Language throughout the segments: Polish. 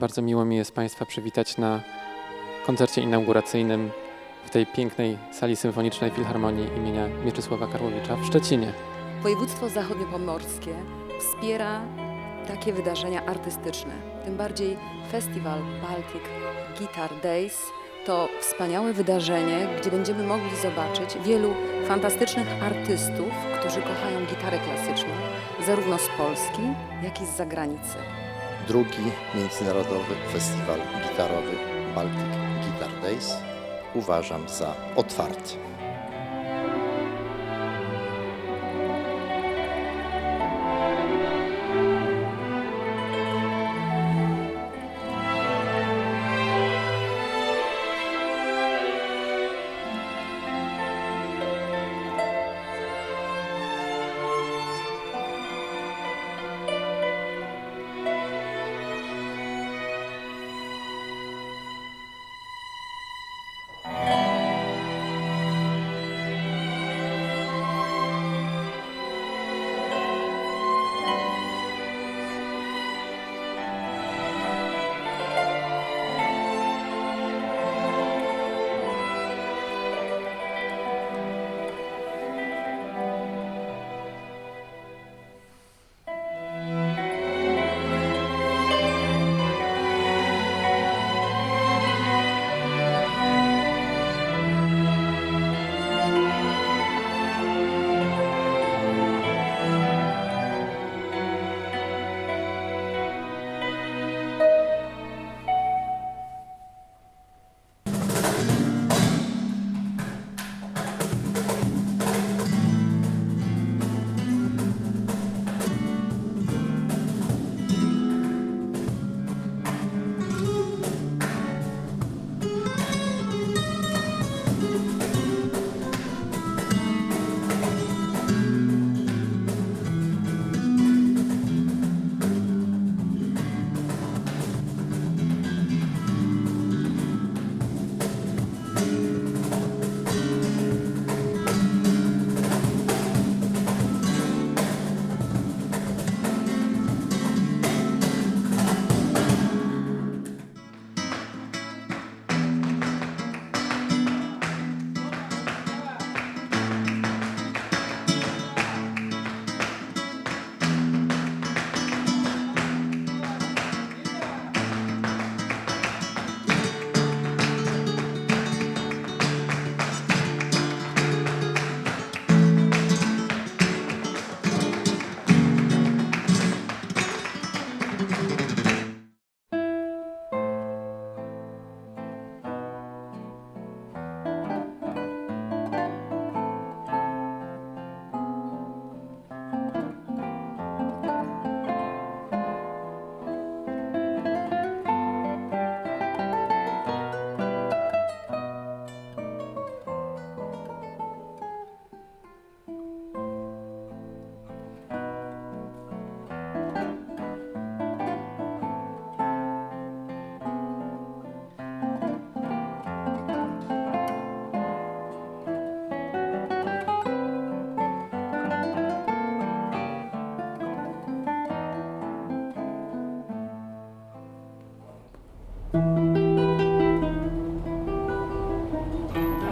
Bardzo miło mi jest Państwa przywitać na koncercie inauguracyjnym w tej pięknej sali symfonicznej Filharmonii imienia Mieczysława Karłowicza w Szczecinie. Województwo zachodniopomorskie wspiera takie wydarzenia artystyczne. Tym bardziej festiwal Baltic Guitar Days to wspaniałe wydarzenie, gdzie będziemy mogli zobaczyć wielu fantastycznych artystów, którzy kochają gitarę klasyczną, zarówno z Polski, jak i z zagranicy. Drugi międzynarodowy festiwal gitarowy Baltic Guitar Days uważam za otwarty.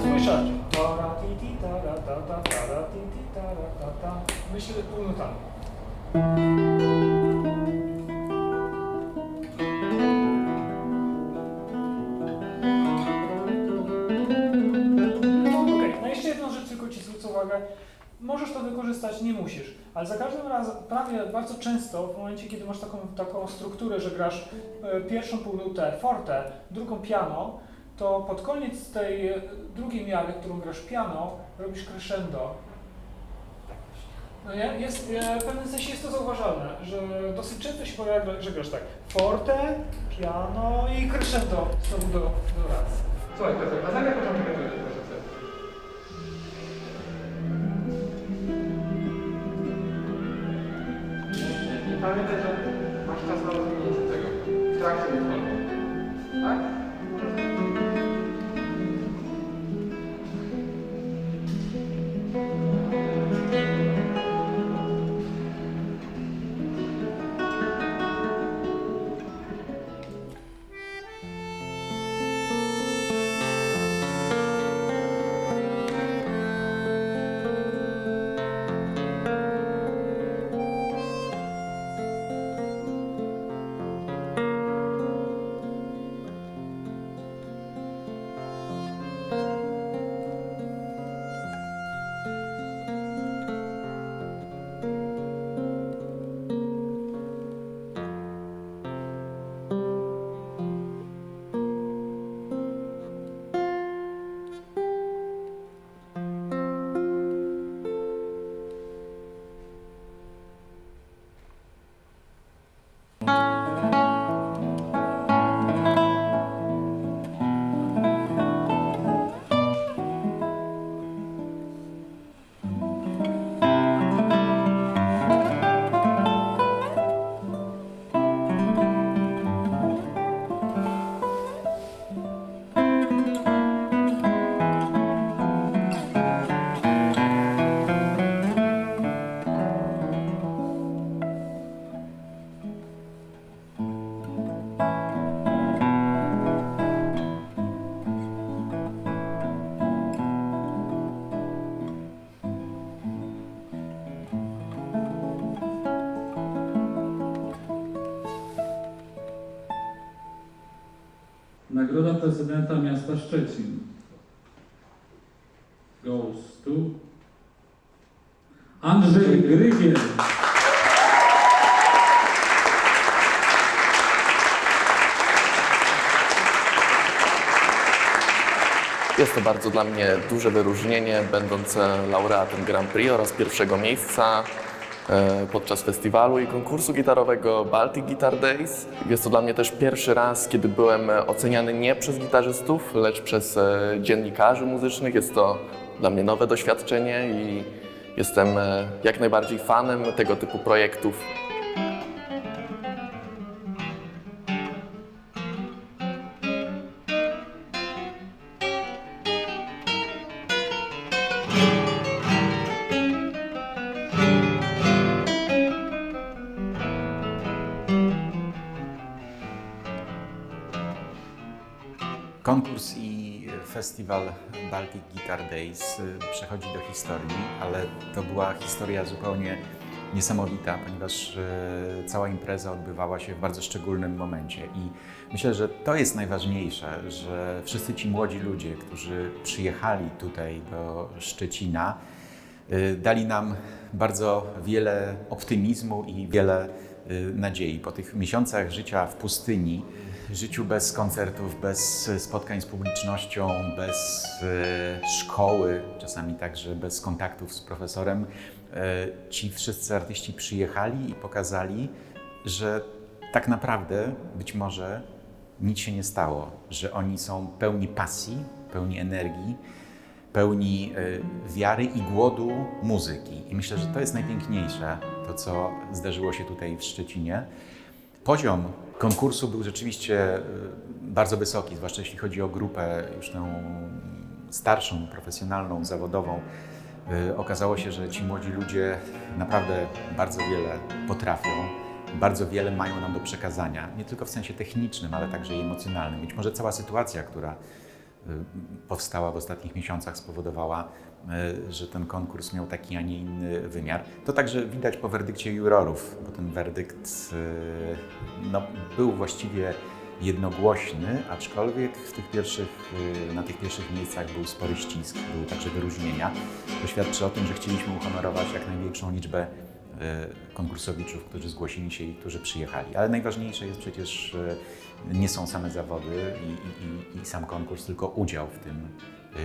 Słyszeć. Myślę półnotami. Okej, no jeszcze jedną rzecz tylko Ci zwrócę uwagę. Możesz to wykorzystać, nie musisz, ale za każdym razem, prawie bardzo często w momencie, kiedy masz taką strukturę, że grasz pierwszą półnutę forte, drugą piano, to pod koniec tej drugiej miary, którą grasz piano, robisz crescendo. No nie? W pewnym sensie jest to zauważalne, że dosyć często się pojawia, że grasz tak forte, piano i crescendo znowu do raz. Słuchaj, Piotr, a zagraj początek etudy, proszę cię. I pamiętaj, że masz czas na rozwinięcie tego w trakcie utworu. Tak? prezydenta miasta Szczecin goes to Andrzej Grygiel. Jest to bardzo dla mnie duże wyróżnienie, będące laureatem Grand Prix oraz pierwszego miejsca podczas festiwalu i konkursu gitarowego Baltic Guitar Days. Jest to dla mnie też pierwszy raz, kiedy byłem oceniany nie przez gitarzystów, lecz przez dziennikarzy muzycznych. Jest to dla mnie nowe doświadczenie i jestem jak najbardziej fanem tego typu projektów. Konkurs i festiwal Baltic Guitar Days przechodzi do historii, ale to była historia zupełnie niesamowita, ponieważ cała impreza odbywała się w bardzo szczególnym momencie i myślę, że to jest najważniejsze, że wszyscy ci młodzi ludzie, którzy przyjechali tutaj do Szczecina, dali nam bardzo wiele optymizmu i wiele nadziei. Po tych miesiącach życia w pustyni, życiu bez koncertów, bez spotkań z publicznością, bez szkoły, czasami także bez kontaktów z profesorem, ci wszyscy artyści przyjechali i pokazali, że tak naprawdę być może nic się nie stało, że oni są pełni pasji, pełni energii, pełni wiary i głodu muzyki. I myślę, że to jest najpiękniejsze, to co zdarzyło się tutaj w Szczecinie. Poziom konkursu był rzeczywiście bardzo wysoki, zwłaszcza jeśli chodzi o grupę już tę starszą, profesjonalną, zawodową. Okazało się, że ci młodzi ludzie naprawdę bardzo wiele potrafią, bardzo wiele mają nam do przekazania, nie tylko w sensie technicznym, ale także i emocjonalnym. Być może cała sytuacja, która powstała w ostatnich miesiącach, spowodowała, że ten konkurs miał taki, a nie inny wymiar. To także widać po werdykcie jurorów, bo ten werdykt był właściwie jednogłośny, aczkolwiek na tych pierwszych miejscach był spory ścisk, były także wyróżnienia. To świadczy o tym, że chcieliśmy uhonorować jak największą liczbę konkursowiczów, którzy zgłosili się i którzy przyjechali. Ale najważniejsze jest przecież nie są same zawody i sam konkurs, tylko udział w tym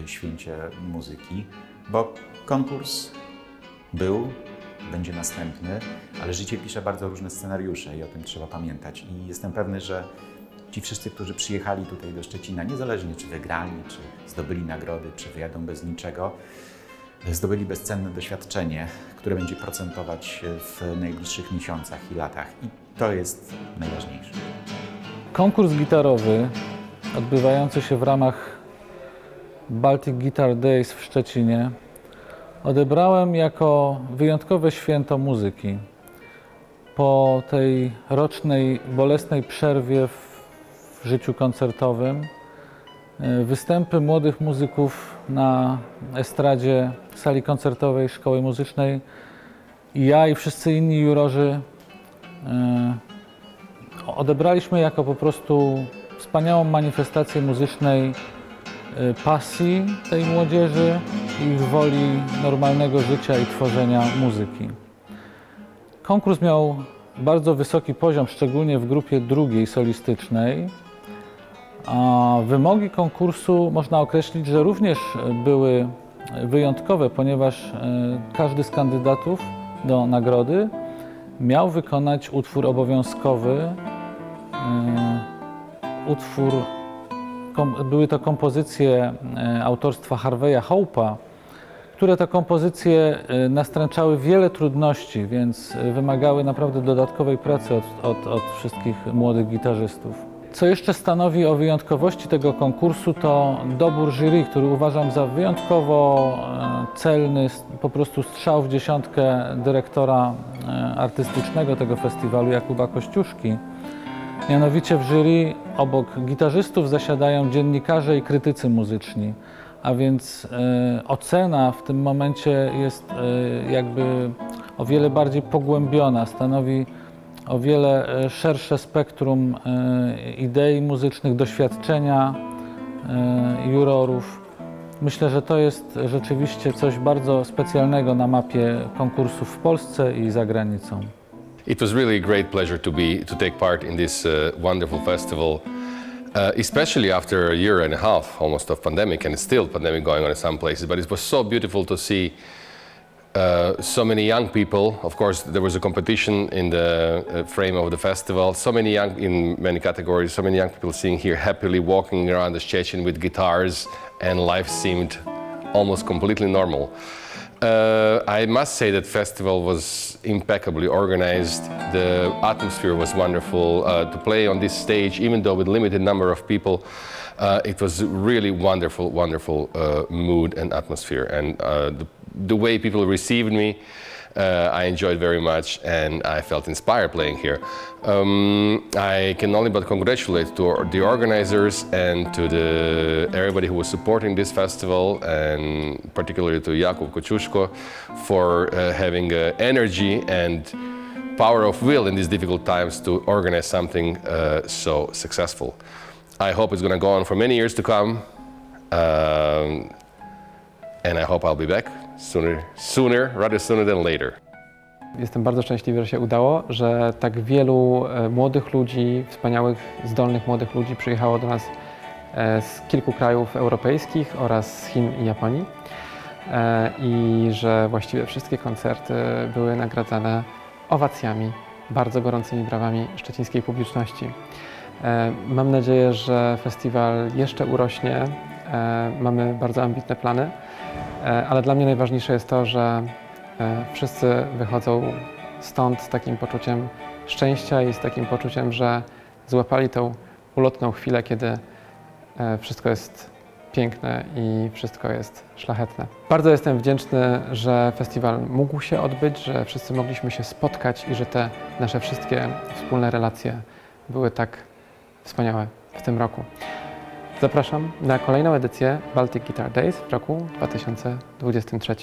święcie muzyki, bo konkurs był, będzie następny, ale życie pisze bardzo różne scenariusze i o tym trzeba pamiętać. I jestem pewny, że ci wszyscy, którzy przyjechali tutaj do Szczecina, niezależnie czy wygrali, czy zdobyli nagrody, czy wyjadą bez niczego, zdobyli bezcenne doświadczenie, które będzie procentować w najbliższych miesiącach i latach. I to jest najważniejsze. Konkurs gitarowy odbywający się w ramach Baltic Guitar Days w Szczecinie odebrałem jako wyjątkowe święto muzyki. Po tej rocznej, bolesnej przerwie w życiu koncertowym, występy młodych muzyków na estradzie sali koncertowej Szkoły Muzycznej i ja i wszyscy inni jurorzy odebraliśmy jako po prostu wspaniałą manifestację muzycznej pasji tej młodzieży i ich woli normalnego życia i tworzenia muzyki. Konkurs miał bardzo wysoki poziom, szczególnie w grupie drugiej solistycznej, a wymogi konkursu można określić, że również były wyjątkowe, ponieważ każdy z kandydatów do nagrody miał wykonać utwór obowiązkowy, były to kompozycje autorstwa Harveya Hope'a, które te kompozycje nastręczały wiele trudności, więc wymagały naprawdę dodatkowej pracy od wszystkich młodych gitarzystów. Co jeszcze stanowi o wyjątkowości tego konkursu, to dobór jury, który uważam za wyjątkowo celny, po prostu strzał w dziesiątkę dyrektora artystycznego tego festiwalu, Jakuba Kościuszki. Mianowicie w jury obok gitarzystów zasiadają dziennikarze i krytycy muzyczni, a więc ocena w tym momencie jest jakby o wiele bardziej pogłębiona, stanowi o wiele szersze spektrum idei muzycznych, doświadczenia jurorów. Myślę, że to jest rzeczywiście coś bardzo specjalnego na mapie konkursów w Polsce i za granicą. It was really a great pleasure to take part in this wonderful festival, especially after a year and a half almost of pandemic, and it's still pandemic going on in some places, but it was so beautiful to see so many young people. Of course, there was a competition in the frame of the festival. So many young, in many categories, so many young people sitting here happily walking around the Szczecin with guitars, and life seemed almost completely normal. I must say that festival was impeccably organized. The atmosphere was wonderful. To play on this stage, even though with limited number of people, it was really wonderful, wonderful mood and atmosphere. And the way people received me, I enjoyed very much, and I felt inspired playing here. I can only but congratulate to the organizers and to everybody who was supporting this festival, and particularly to Jakub Kociuszko for having energy and power of will in these difficult times to organize something so successful. I hope it's going to go on for many years to come, and I hope I'll be back rather sooner than later. Jestem bardzo szczęśliwy, że się udało, że tak wielu młodych ludzi, wspaniałych, zdolnych młodych ludzi przyjechało do nas z kilku krajów europejskich oraz z Chin i Japonii i że właściwie wszystkie koncerty były nagradzane owacjami, bardzo gorącymi brawami szczecińskiej publiczności. Mam nadzieję, że festiwal jeszcze urośnie. Mamy bardzo ambitne plany, ale dla mnie najważniejsze jest to, że wszyscy wychodzą stąd z takim poczuciem szczęścia i z takim poczuciem, że złapali tą ulotną chwilę, kiedy wszystko jest piękne i wszystko jest szlachetne. Bardzo jestem wdzięczny, że festiwal mógł się odbyć, że wszyscy mogliśmy się spotkać i że te nasze wszystkie wspólne relacje były tak wspaniałe w tym roku. Zapraszam na kolejną edycję Baltic Guitar Days w roku 2023.